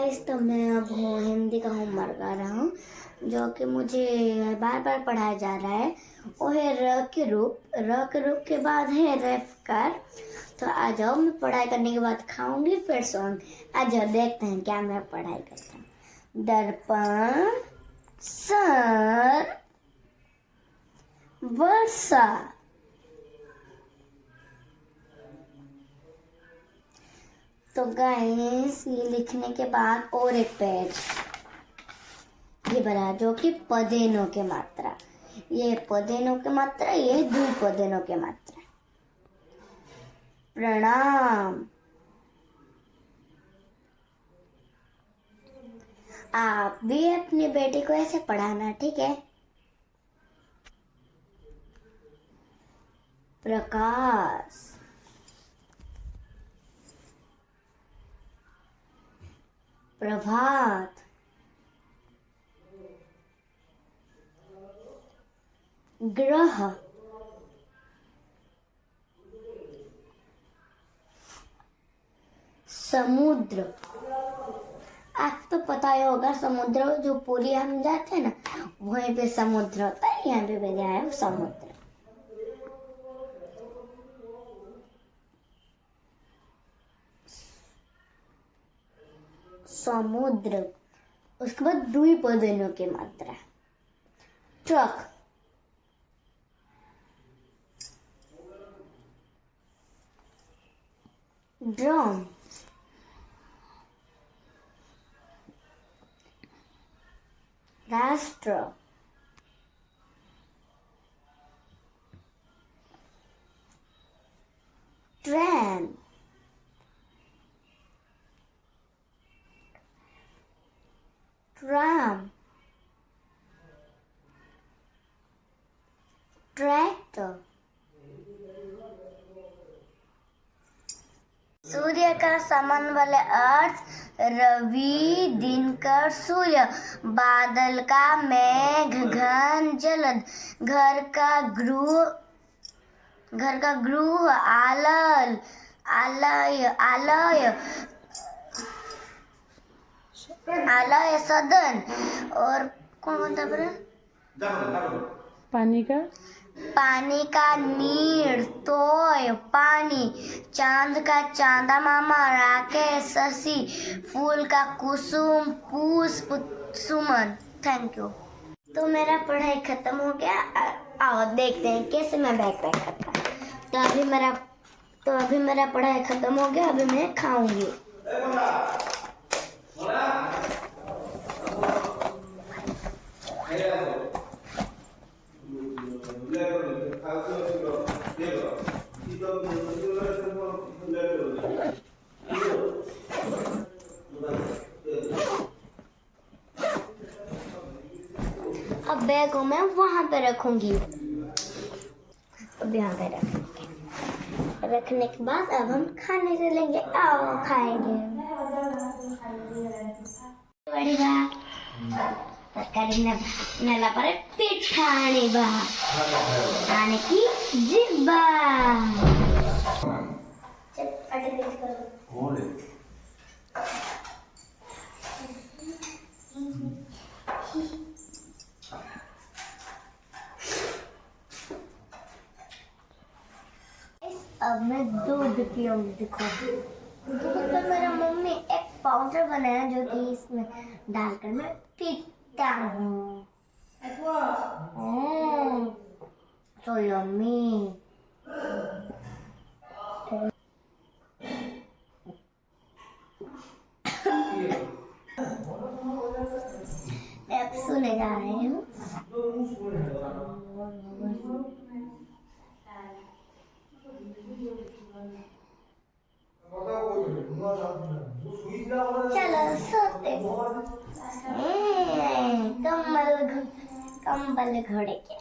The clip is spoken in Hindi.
गाइस, तो मैं अब हिंदी का होमवर्क कर रहा हूँ जो कि मुझे बार बार पढ़ाया जा रहा है। वो है र के रूप के बाद है रेफ कर। तो आ जाओ, मैं पढ़ाई करने के बाद खाऊंगी फिर सोऊंगी। आ जाओ, देखते हैं क्या मैं पढ़ाई करता हूँ। दर्पण, सर, वर्षा। तो गाइस, ये लिखने के बाद और एक पेज ये बना जो कि पदेनों के मात्रा। ये पदेनों के मात्रा, ये द्विपदेनों के मात्रा। प्रणाम। आप भी अपनी बेटी को ऐसे पढ़ाना, ठीक है? प्रकाश, प्रभात, ग्रह, समुद्र। आप तो पता ही होगा, समुद्र जो पूरी हम जाते हैं ना, वहीं पे समुद्र होता है। यहाँ पे भेजा है समुद्र। समुद्र। उसके बाद द्विपदेनों की मात्रा। ट्रक, ड्रम, राष्ट्र, ट्रेन, ट्राम, ट्रैक्टर। सूर्य का समान वाले अर्थ रवि, दिनकर, सूर्य। बादल का मेघ, घन, जलद। घर का गृह, आलय, सदन। और कौन होता है? पानी का नीर, तोय, पानी। चांद का चांदा मामा, राकेश, शशि। फूल का कुसुम, पुष्प, सुमन। Thank you. तो मेरा पढ़ाई खत्म हो गया। आओ देखते हैं कैसे मैं बैग पैक करता हूँ। तो अभी मेरा पढ़ाई खत्म हो गया। अभी मैं खाऊंगी। अब बैग को मैं वहां पे रखूंगी। अब यहाँ पे रखने के बाद अब हम खाने चलेंगे। आओ खाएंगे। नेला पर पिठा आने की जिब्बा। अब मैं दूध पीऊंगी। देखो, दूध पर मेरा मम्मी एक पाउडर बनाया जो कि इसमें डालकर मैं पीता हूँ। So yummy. अब सुने जा रहे हैं। चलो सोते हैं। कंबल घोड़े के।